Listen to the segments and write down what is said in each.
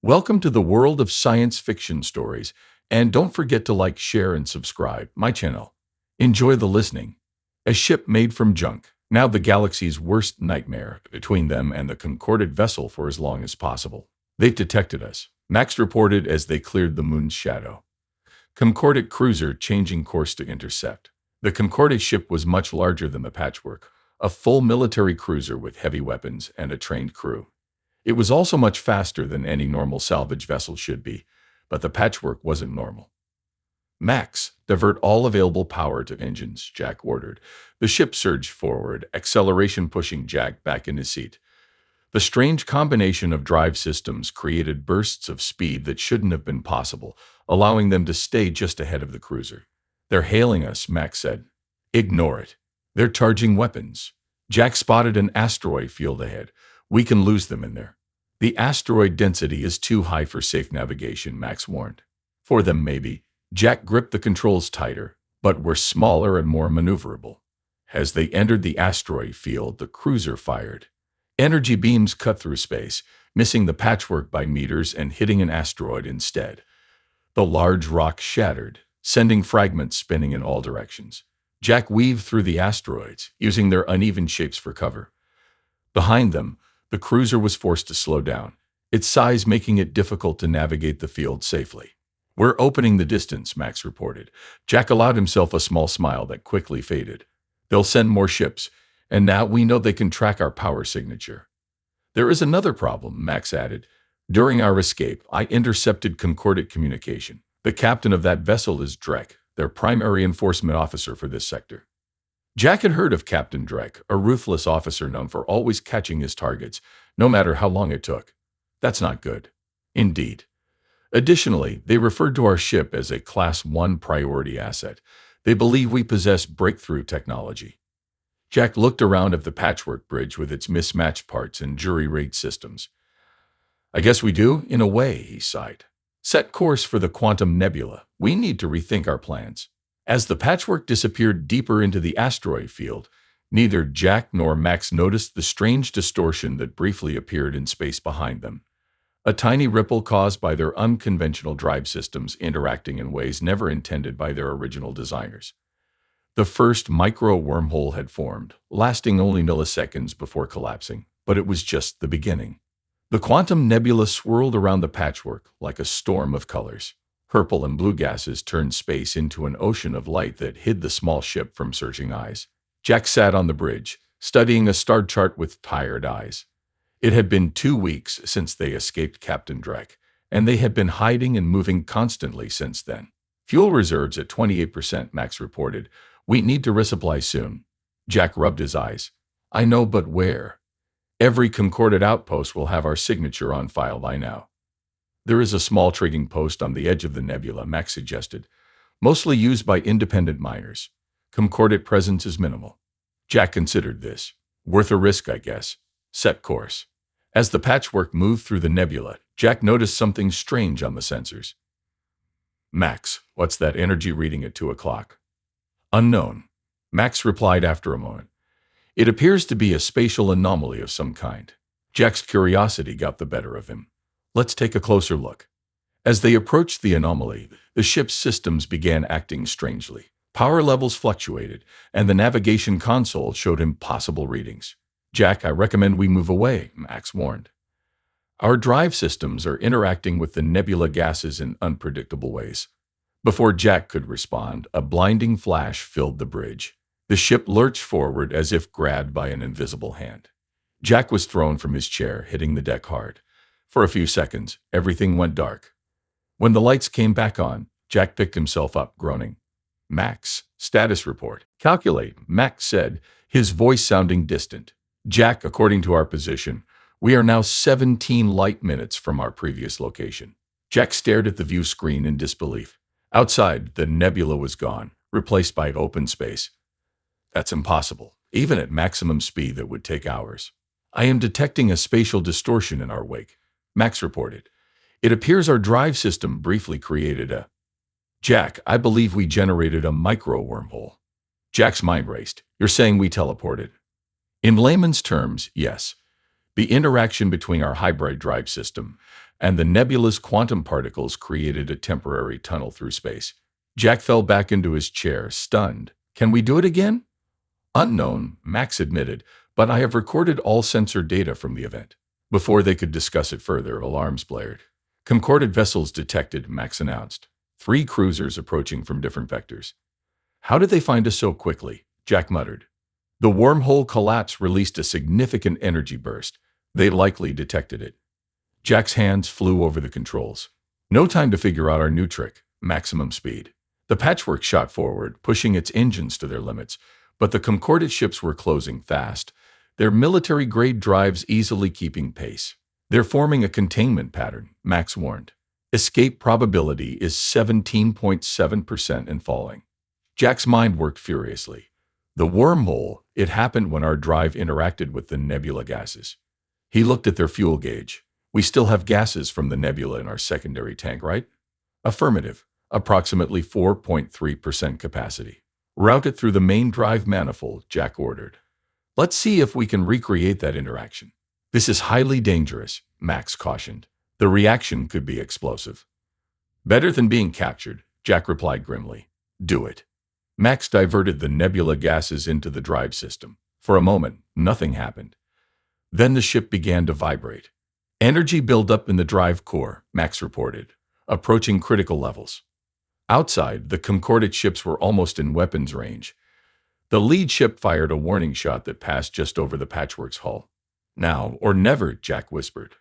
Welcome to the world of science fiction stories, and don't forget to like, share, and subscribe my channel. Enjoy the listening. A ship made from junk, now the galaxy's worst nightmare, between them and the concorded vessel for as long as possible. They've detected us, Max reported as they cleared the moon's shadow. Concordate cruiser changing course to intercept. The Concordate ship was much larger than the Patchwork, a full military cruiser with heavy weapons and a trained crew. It was also much faster than any normal salvage vessel should be, but the Patchwork wasn't normal. Max, divert all available power to engines, Jack ordered. The ship surged forward, acceleration pushing Jack back in his seat. The strange combination of drive systems created bursts of speed that shouldn't have been possible, allowing them to stay just ahead of the cruiser. "They're hailing us," Max said. "Ignore it. They're charging weapons." Jack spotted an asteroid field ahead. "We can lose them in there." "The asteroid density is too high for safe navigation," Max warned. "For them, maybe." Jack gripped the controls tighter, but were smaller and more maneuverable. As they entered the asteroid field, the cruiser fired. Energy beams cut through space, missing the Patchwork by meters and hitting an asteroid instead. The large rock shattered, sending fragments spinning in all directions. Jack weaved through the asteroids, using their uneven shapes for cover. Behind them, the cruiser was forced to slow down, its size making it difficult to navigate the field safely. "We're opening the distance," Max reported. Jack allowed himself a small smile that quickly faded. "They'll send more ships, and now we know they can track our power signature." "There is another problem," Max added. "During our escape, I intercepted Concordate communication. The captain of that vessel is Drek, their primary enforcement officer for this sector." Jack had heard of Captain Drek, a ruthless officer known for always catching his targets, no matter how long it took. That's not good. Indeed. Additionally, they referred to our ship as a Class 1 priority asset. They believe we possess breakthrough technology. Jack looked around at the Patchwork bridge with its mismatched parts and jury-rigged systems. "I guess we do, in a way," he sighed. "Set course for the Quantum Nebula. We need to rethink our plans." As the Patchwork disappeared deeper into the asteroid field, neither Jack nor Max noticed the strange distortion that briefly appeared in space behind them. A tiny ripple caused by their unconventional drive systems interacting in ways never intended by their original designers. The first micro-wormhole had formed, lasting only milliseconds before collapsing, but it was just the beginning. The Quantum Nebula swirled around the Patchwork like a storm of colors. Purple and blue gases turned space into an ocean of light that hid the small ship from searching eyes. Jack sat on the bridge, studying a star chart with tired eyes. It had been 2 weeks since they escaped Captain Drek, and they had been hiding and moving constantly since then. "Fuel reserves at 28%, Max reported. "We need to resupply soon." Jack rubbed his eyes. "I know, but where? Every Concordate outpost will have our signature on file by now." "There is a small trading post on the edge of the nebula," Max suggested, "mostly used by independent miners. Concordate presence is minimal." Jack considered this. "Worth a risk, I guess." Set course. As the Patchwork moved through the nebula, Jack noticed something strange on the sensors. "Max, what's that energy reading at 2 o'clock?" "Unknown," Max replied after a moment. "It appears to be a spatial anomaly of some kind." Jack's curiosity got the better of him. "Let's take a closer look." As they approached the anomaly, the ship's systems began acting strangely. Power levels fluctuated, and the navigation console showed impossible readings. "Jack, I recommend we move away," Max warned. "Our drive systems are interacting with the nebula gases in unpredictable ways." Before Jack could respond, a blinding flash filled the bridge. The ship lurched forward as if grabbed by an invisible hand. Jack was thrown from his chair, hitting the deck hard. For a few seconds, everything went dark. When the lights came back on, Jack picked himself up, groaning. "Max, status report." "Calculate," Max said, his voice sounding distant. "Jack, according to our position, we are now 17 light minutes from our previous location." Jack stared at the view screen in disbelief. Outside, the nebula was gone, replaced by open space. "That's impossible. Even at maximum speed, that would take hours." "I am detecting a spatial distortion in our wake," Max reported. "It appears our drive system briefly created a—" "Jack, I believe we generated a micro-wormhole." Jack's mind raced. "You're saying we teleported?" "In layman's terms, yes. The interaction between our hybrid drive system and the nebulous quantum particles created a temporary tunnel through space. Jack fell back into his chair, stunned. Can we do it again? Unknown, Max admitted, but I have recorded all sensor data from the event. Before they could discuss it further, alarms blared. Concorded vessels detected, Max announced. 3 cruisers approaching from different vectors. How did they find us so quickly? Jack muttered. The wormhole collapse released a significant energy burst. They likely detected it. Jack's hands flew over the controls. No time to figure out our new trick, maximum speed. The Patchwork shot forward, pushing its engines to their limits, but the Concordate ships were closing fast, their military-grade drives easily keeping pace. They're forming a containment pattern, Max warned. Escape probability is 17.7% and falling. Jack's mind worked furiously. The wormhole, it happened when our drive interacted with the nebula gases. He looked at their fuel gauge. We still have gases from the nebula in our secondary tank, right? Affirmative. Approximately 4.3% capacity. Route it through the main drive manifold, Jack ordered. Let's see if we can recreate that interaction. This is highly dangerous, Max cautioned. The reaction could be explosive. Better than being captured, Jack replied grimly. Do it. Max diverted the nebula gases into the drive system. For a moment, nothing happened. Then the ship began to vibrate. Energy buildup in the drive core, Max reported, approaching critical levels. Outside, the Concordate ships were almost in weapons range. The lead ship fired a warning shot that passed just over the Patchwork's hull. Now or never, Jack whispered.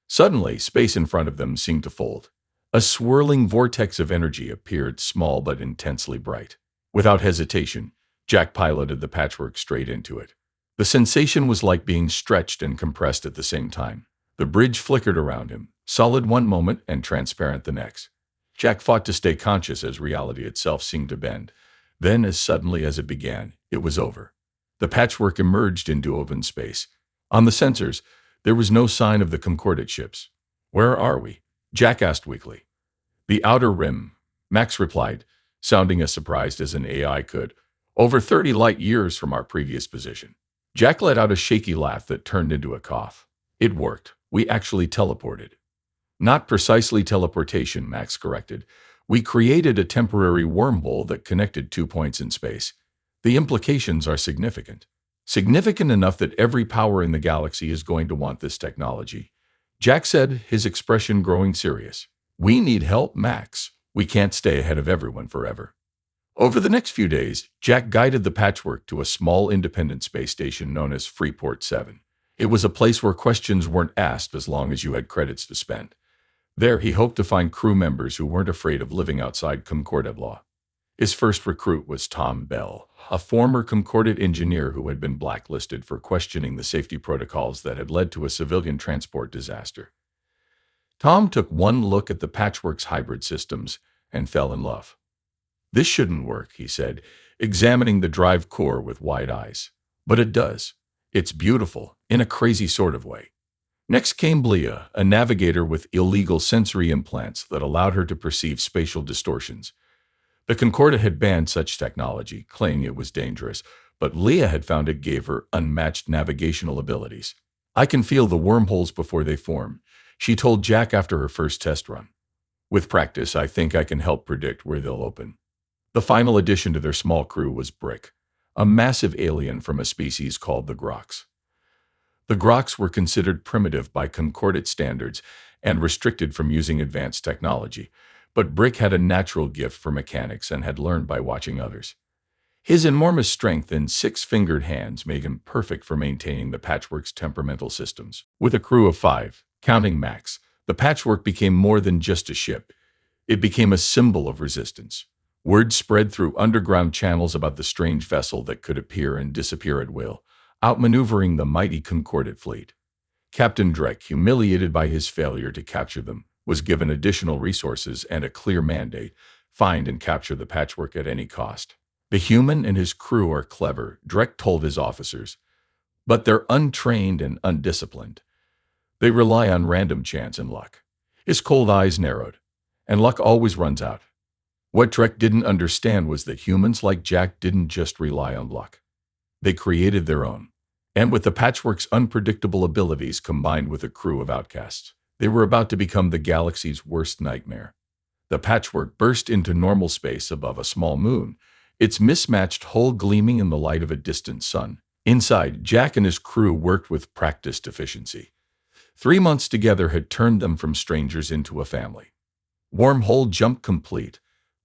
Suddenly, space in front of them seemed to fold. A swirling vortex of energy appeared, small but intensely bright. Without hesitation, Jack piloted the Patchwork straight into it. The sensation was like being stretched and compressed at the same time. The bridge flickered around him, solid one moment and transparent the next. Jack fought to stay conscious as reality itself seemed to bend. Then, as suddenly as it began, it was over. The Patchwork emerged into open space. On the sensors, there was no sign of the Concordate ships. Where are we? Jack asked weakly. The outer rim, Max replied, sounding as surprised as an AI could. Over 30 light years from our previous position. Jack let out a shaky laugh that turned into a cough. It worked. We actually teleported. Not precisely teleportation, Max corrected. We created a temporary wormhole that connected 2 points in space. The implications are significant. Significant enough that every power in the galaxy is going to want this technology. Jack said, his expression growing serious. We need help, Max. We can't stay ahead of everyone forever. Over the next few days, Jack guided the Patchwork to a small independent space station known as Freeport 7. It was a place where questions weren't asked as long as you had credits to spend. There, he hoped to find crew members who weren't afraid of living outside Concordate law. His first recruit was Tom Bell, a former Concordate engineer who had been blacklisted for questioning the safety protocols that had led to a civilian transport disaster. Tom took one look at the Patchwork's hybrid systems and fell in love. This shouldn't work, he said, examining the drive core with wide eyes. But it does. It's beautiful, in a crazy sort of way. Next came Leah, a navigator with illegal sensory implants that allowed her to perceive spatial distortions. The Concordate had banned such technology, claiming it was dangerous, but Leah had found it gave her unmatched navigational abilities. I can feel the wormholes before they form, she told Jack after her first test run. With practice, I think I can help predict where they'll open. The final addition to their small crew was Brick, a massive alien from a species called the Groks. The Groks were considered primitive by Concordate standards and restricted from using advanced technology, but Brick had a natural gift for mechanics and had learned by watching others. His enormous strength and 6-fingered hands made him perfect for maintaining the Patchwork's temperamental systems. With a crew of 5, counting Max, the Patchwork became more than just a ship. It became a symbol of resistance. Word spread through underground channels about the strange vessel that could appear and disappear at will, outmaneuvering the mighty Concordate fleet. Captain Drek, humiliated by his failure to capture them, was given additional resources and a clear mandate: find and capture the Patchwork at any cost. The human and his crew are clever, Drek told his officers, but they're untrained and undisciplined. They rely on random chance and luck. His cold eyes narrowed, and luck always runs out. What Drek didn't understand was that humans like Jack didn't just rely on luck. They created their own. And with the Patchwork's unpredictable abilities combined with a crew of outcasts, They were about to become the galaxy's worst nightmare. The patchwork burst into normal space above a small moon, its mismatched hull gleaming in the light of a distant sun. Inside, Jack and his crew worked with practiced efficiency. 3 months together had turned them from strangers into a family. Wormhole jump complete.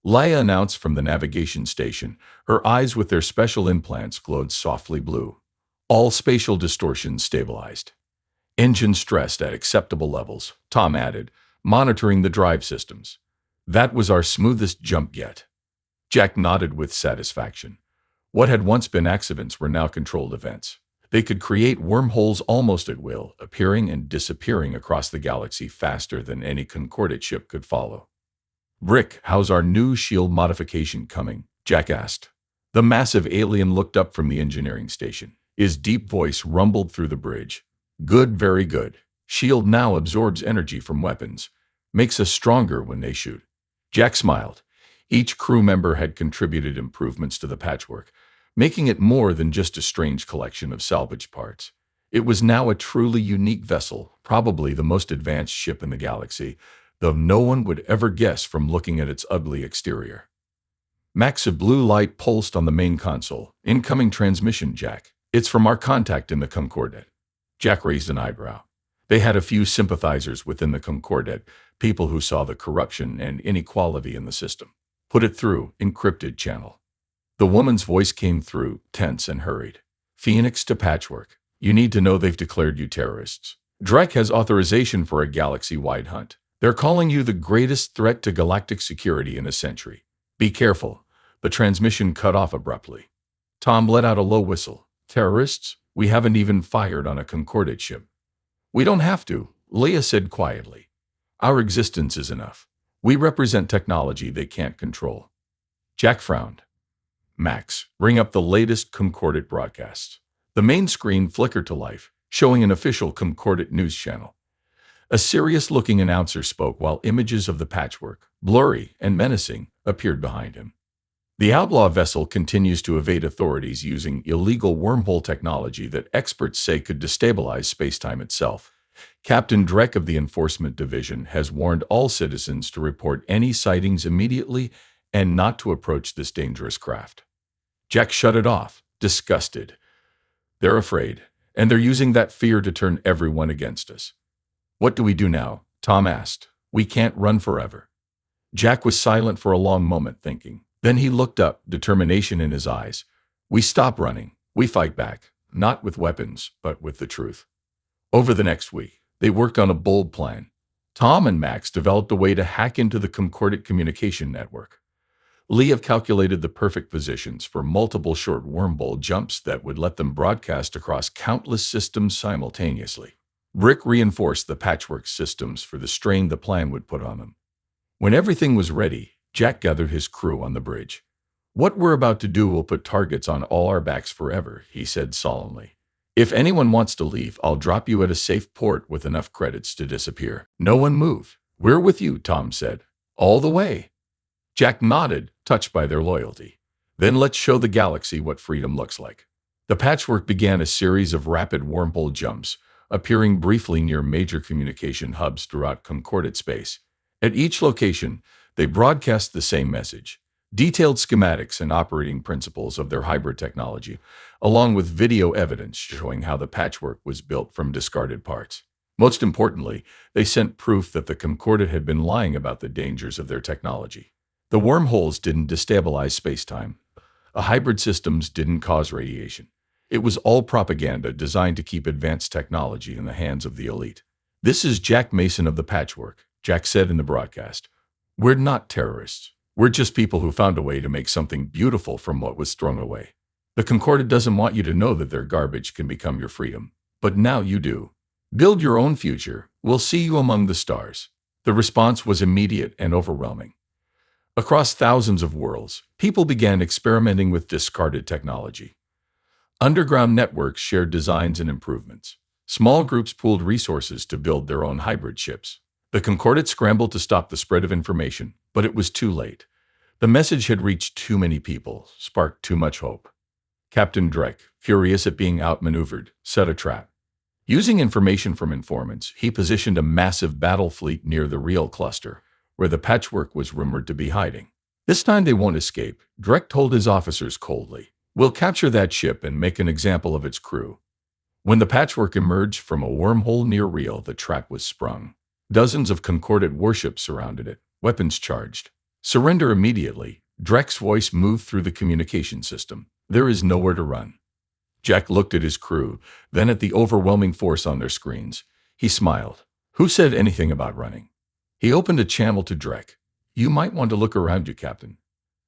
Leia announced from the navigation station. Her eyes with their special implants glowed softly blue. All spatial distortions stabilized. Engine stressed at acceptable levels, Tom added, monitoring the drive systems. That was our smoothest jump yet. Jack nodded with satisfaction. What had once been accidents were now controlled events. They could create wormholes almost at will, appearing and disappearing across the galaxy faster than any concordate ship could follow. Brick, how's our new shield modification coming? Jack asked. The massive alien looked up from the engineering station. His deep voice rumbled through the bridge. Good, very good. Shield now absorbs energy from weapons. Makes us stronger when they shoot. Jack smiled. Each crew member had contributed improvements to the patchwork, making it more than just a strange collection of salvage parts. It was now a truly unique vessel, probably the most advanced ship in the galaxy, though no one would ever guess from looking at its ugly exterior. Max, blue light pulsed on the main console. Incoming transmission, Jack. It's from our contact in the Concordate. Jack raised an eyebrow. They had a few sympathizers within the Concordate, people who saw the corruption and inequality in the system. Put it through, encrypted channel. The woman's voice came through, tense and hurried. Phoenix to Patchwork. You need to know they've declared you terrorists. Drek has authorization for a galaxy-wide hunt. They're calling you the greatest threat to galactic security in a century. Be careful. The transmission cut off abruptly. Tom let out a low whistle. Terrorists? We haven't even fired on a Concordate ship. We don't have to, Leia said quietly. Our existence is enough. We represent technology they can't control. Jack frowned. Max, bring up the latest Concordate broadcasts. The main screen flickered to life, showing an official Concordate news channel. A serious-looking announcer spoke while images of the patchwork, blurry and menacing, appeared behind him. The outlaw vessel continues to evade authorities using illegal wormhole technology that experts say could destabilize spacetime itself. Captain Drek of the Enforcement Division has warned all citizens to report any sightings immediately and not to approach this dangerous craft. Jack shut it off, disgusted. They're afraid, and they're using that fear to turn everyone against us. What do we do now? Tom asked. We can't run forever. Jack was silent for a long moment, thinking. Then he looked up, determination in his eyes. We stop running. We fight back, not with weapons, but with the truth. Over the next week, they worked on a bold plan. Tom and Max developed a way to hack into the Concordate communication network. Leia calculated the perfect positions for multiple short wormhole jumps that would let them broadcast across countless systems simultaneously. Brick reinforced the patchwork systems for the strain the plan would put on them. When everything was ready, Jack gathered his crew on the bridge. What we're about to do will put targets on all our backs forever, he said solemnly. If anyone wants to leave, I'll drop you at a safe port with enough credits to disappear. No one move. We're with you, Tom said. All the way. Jack nodded, touched by their loyalty. Then let's show the galaxy what freedom looks like. The patchwork began a series of rapid wormhole jumps, appearing briefly near major communication hubs throughout Concordate space. At each location, they broadcast the same message, detailed schematics and operating principles of their hybrid technology, along with video evidence showing how the patchwork was built from discarded parts. Most importantly, they sent proof that the Concordate had been lying about the dangers of their technology. The wormholes didn't destabilize spacetime. The hybrid systems didn't cause radiation. It was all propaganda designed to keep advanced technology in the hands of the elite. This is Jack Mason of the Patchwork, Jack said in the broadcast. We're not terrorists. We're just people who found a way to make something beautiful from what was thrown away. The Concordate doesn't want you to know that their garbage can become your freedom. But now you do. Build your own future. We'll see you among the stars. The response was immediate and overwhelming. Across thousands of worlds, people began experimenting with discarded technology. Underground networks shared designs and improvements. Small groups pooled resources to build their own hybrid ships. The Concordate scrambled to stop the spread of information, but it was too late. The message had reached too many people, sparked too much hope. Captain Drek, furious at being outmaneuvered, set a trap. Using information from informants, he positioned a massive battle fleet near the real cluster, where the patchwork was rumored to be hiding. This time they won't escape, Drek told his officers coldly. We'll capture that ship and make an example of its crew. When the patchwork emerged from a wormhole near Real, the trap was sprung. Dozens of concordant warships surrounded it, weapons charged. Surrender immediately. Drek's voice moved through the communication system. There is nowhere to run. Jack looked at his crew, then at the overwhelming force on their screens. He smiled. Who said anything about running? He opened a channel to Drek. You might want to look around you, Captain.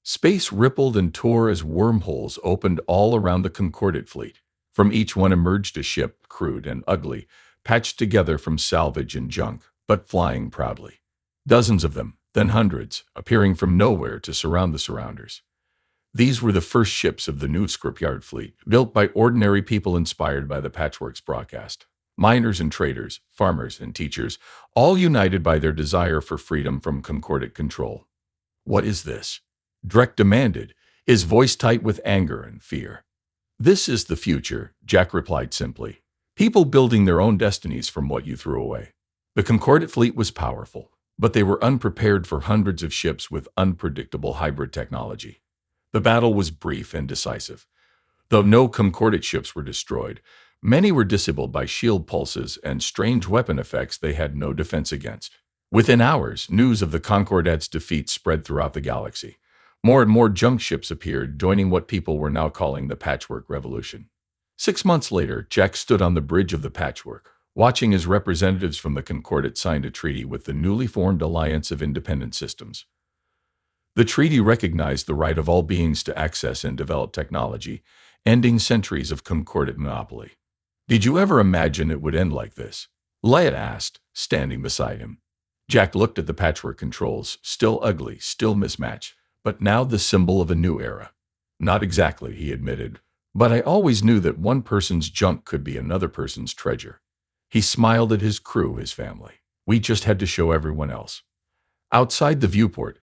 Space rippled and tore as wormholes opened all around the concordant fleet. From each one emerged a ship, crude and ugly, patched together from salvage and junk, but flying proudly. Dozens of them, then hundreds, appearing from nowhere to surround the surrounders. These were the first ships of the new scrapyard fleet, built by ordinary people inspired by the Patchwork's broadcast. Miners and traders, farmers and teachers, all united by their desire for freedom from concordant control. What is this? Drek demanded, his voice tight with anger and fear. This is the future, Jack replied simply. People building their own destinies from what you threw away. The concordant fleet was powerful, but they were unprepared for hundreds of ships with unpredictable hybrid technology. The battle was brief and decisive. Though no concordant ships were destroyed, many were disabled by shield pulses and strange weapon effects they had no defense against. Within hours, news of the Concordat's defeat spread throughout the galaxy. More and more junk ships appeared, joining what people were now calling the Patchwork Revolution. 6 months later, Jack stood on the bridge of the Patchwork, watching as representatives from the Concordat signed a treaty with the newly formed Alliance of Independent Systems. The treaty recognized the right of all beings to access and develop technology, ending centuries of concordant monopoly. Did you ever imagine it would end like this? Leia asked, standing beside him. Jack looked at the patchwork controls, still ugly, still mismatched, but now the symbol of a new era. Not exactly, he admitted, but I always knew that one person's junk could be another person's treasure. He smiled at his crew, his family. We just had to show everyone else. Outside the viewport,